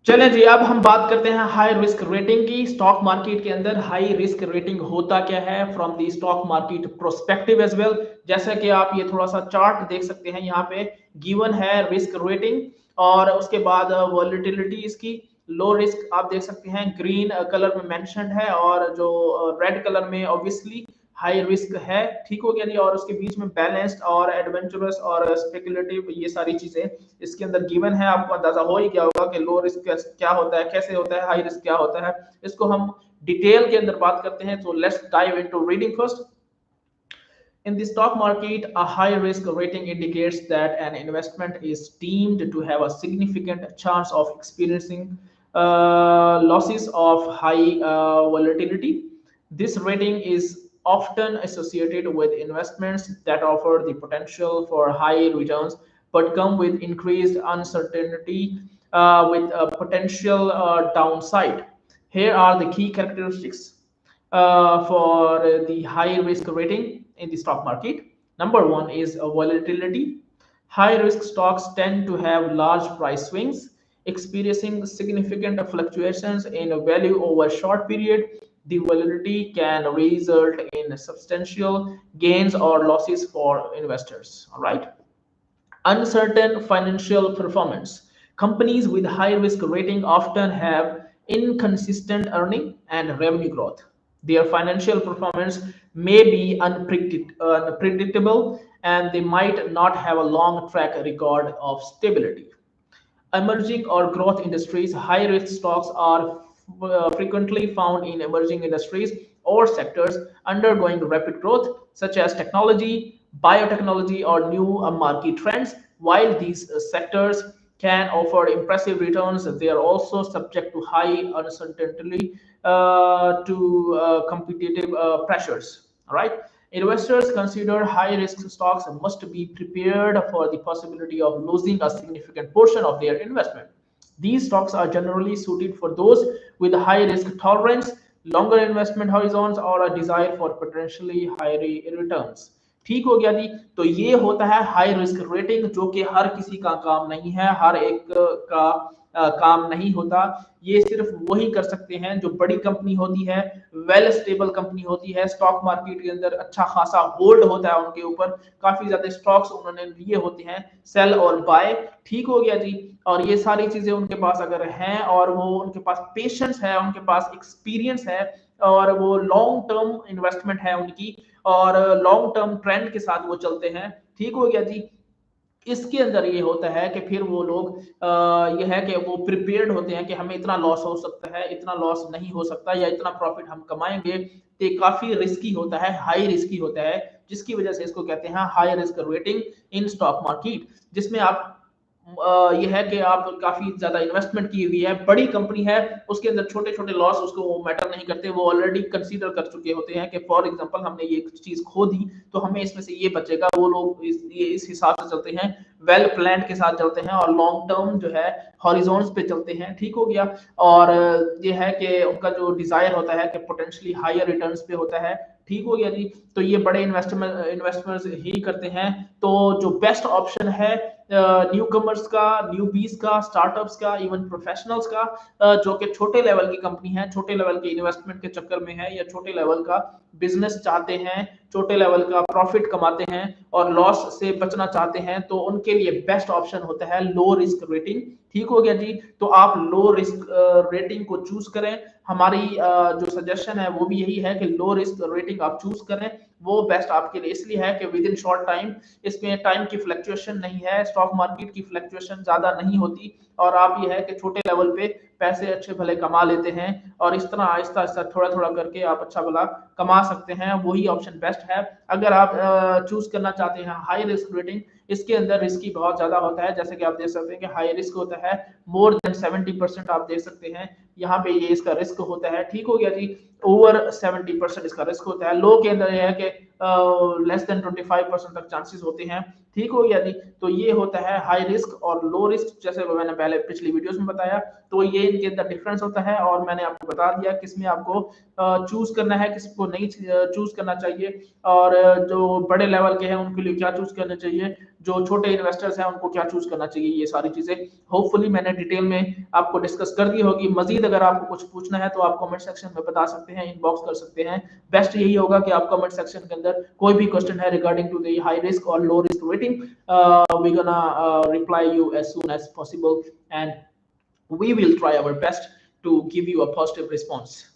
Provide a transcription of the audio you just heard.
चलें जी, अब हम बात करते हैं हाई रिस्क रेटिंग की। स्टॉक मार्केट के अंदर हाई रिस्क रेटिंग होता क्या है from the stock market prospective as well. जैसा कि आप ये थोड़ा सा चार्ट देख सकते हैं, यहाँ पे गिवन है रिस्क रेटिंग और उसके बाद वॉलेटिलिटी इसकी लो रिस्क आप देख सकते हैं, ग्रीन कलर में मेंशन्ड है और जो रेड कलर में ऑब्वियसली हाई रिस्क है। ठीक हो गया जी। और उसके बीच में बैलेंस्ड और एडवेंचरस और स्पेकुलेटिव ये सारी चीजें इसके अंदर गिवन है। आपको अंदाजा हो ही गया होगा कि लो रिस्क क्या होता है, कैसे होता है, हाई रिस्क क्या होता है। इसको हम डिटेल के अंदर बात करते हैं। तो let's dive into reading first. In the stock market, a high risk rating indicates that an investment is deemed to have a significant chance of experiencing losses of high volatility. This rating is often associated with investments that offer the potential for high returns but come with increased uncertainty with a potential downside. Here are the key characteristics for the high risk rating in the stock market. Number one is volatility. High risk stocks tend to have large price swings, experiencing significant fluctuations in value over a short period. The volatility can result in substantial gains or losses for investors. All right. Uncertain financial performance. Companies with high risk rating often have inconsistent earning and revenue growth. Their financial performance may be unpredictable and they might not have a long track record of stability. Emerging or growth industries, high risk stocks are frequently found in emerging industries or sectors undergoing rapid growth, such as technology, biotechnology, or new market trends. While these sectors can offer impressive returns, they are also subject to high uncertainty to competitive pressures. All right. Investors consider high risk stocks must be prepared for the possibility of losing a significant portion of their investment. These stocks are generally suited for those with a high risk tolerance, longer investment horizons, or a desire for potentially higher returns. ठीक हो गया जी। तो ये होता है high risk rating, जो कि हर किसी का काम नहीं है, हर एक का काम नहीं होता। ये सिर्फ वही कर सकते हैं जो बड़ी कंपनी होती है, वेल स्टेबल कंपनी होती है, स्टॉक मार्केट के अंदर अच्छा खासा होल्ड होता है उनके ऊपर, काफी ज्यादा स्टॉक्स उन्होंने लिए होते हैं, सेल और बाय। ठीक हो गया जी। और ये सारी चीजें उनके पास अगर हैं और वो उनके पास पेशेंस है, उनके पास एक्सपीरियंस है और वो लॉन्ग टर्म इन्वेस्टमेंट है उनकी और लॉन्ग टर्म ट्रेंड के साथ वो चलते हैं। ठीक हो गया जी। इसके अंदर ये होता है कि फिर वो लोग ये है कि वो प्रिपेयर्ड होते हैं कि हमें इतना लॉस हो सकता है, इतना लॉस नहीं हो सकता, या इतना प्रॉफिट हम कमाएंगे। तो ये काफी रिस्की होता है, हाई रिस्की होता है, जिसकी वजह से इसको कहते हैं high risk rating in stock market. जिसमें आप ये है कि आप काफी ज्यादा इन्वेस्टमेंट की हुई है, बड़ी कंपनी है, उसके अंदर छोटे छोटे लॉस उसको वो मैटर नहीं करते, वो ऑलरेडी कंसीडर कर चुके होते हैं कि फॉर एग्जांपल हमने ये चीज खो दी तो हमें इसमें से ये बचेगा। वो लोग इस हिसाब से चलते हैं, वेल प्लान के साथ चलते हैं और लॉन्ग टर्म जो है हॉरिजॉन्स पे चलते हैं। ठीक हो गया। और ये है कि उनका जो डिजायर होता है कि पोटेंशियली हायर रिटर्न्स पे होता है। ठीक हो गया जी। तो ये बड़े इन्वेस्टर्स ही करते हैं। तो जो बेस्ट ऑप्शन है न्यू कमर्स का, न्यू बीस का, स्टार्टअप्स का, इवन प्रोफेशनल्स का, जो कि छोटे लेवल की कंपनी है, छोटे लेवल के इन्वेस्टमेंट के चक्कर में है, या छोटे लेवल का बिजनेस चाहते हैं, छोटे लेवल का प्रॉफिट कमाते हैं और लॉस से बचना चाहते हैं, तो उनके लिए बेस्ट ऑप्शन होता है लो रिस्क रेटिंग। ठीक हो गया जी। तो आप लो रिस्क रेटिंग को चूज करें। हमारी जो सजेशन है वो भी यही है कि लो रिस्क रेटिंग आप चूज करें। वो बेस्ट आपके लिए इसलिए है कि विद इन शॉर्ट टाइम, इसमें टाइम की फ्लक्चुएशन नहीं है, स्टॉक मार्केट की फ्लक्चुएशन ज्यादा नहीं होती, और आप ये है कि छोटे लेवल पे पैसे अच्छे भले कमा लेते हैं और इस तरह आहिस्ता आहिस्ता थोड़ा थोड़ा करके आप अच्छा भला कमा सकते हैं। वही ऑप्शन बेस्ट है। अगर आप चूज करना चाहते हैं हाई रिस्क रेटिंग, इसके अंदर रिस्क बहुत ज्यादा होता है, जैसे कि आप देख सकते हैं कि हाई रिस्क होता है मोर देन 70%, आप देख सकते हैं यहाँ पे ये इसका रिस्क होता है। ठीक हो गया जी। ओवर 70% इसका रिस्क होता है। लो के अंदर यह है कि लेस देन 25% तक चांसेस होते हैं। ठीक हो गया जी। तो ये होता है हाई रिस्क और लो रिस्क, जैसे मैंने पहले पिछली वीडियोस में बताया। तो ये इनके अंदर डिफरेंस होता है और मैंने आपको बता दिया किसमें आपको चूज करना है, किसको नहीं चूज करना चाहिए, और जो बड़े लेवल के हैं उनके लिए क्या चूज करना चाहिए। जो छोटे इन्वेस्टर्स हैं उनको क्या चूज करना चाहिए, ये सारी चीजें होपफुली मैंने डिटेल में आपको डिस्कस कर दी होगी। मजीद अगर आपको कुछ पूछना है तो आप कमेंट सेक्शन में बता सकते हैं, इनबॉक्स कर सकते हैं। बेस्ट यही होगा कि आप कमेंट सेक्शन के अंदर कोई भी क्वेश्चन है regarding to the high risk और low risk rating, we gonna reply you as soon as possible and we will try our best to give you a positive response.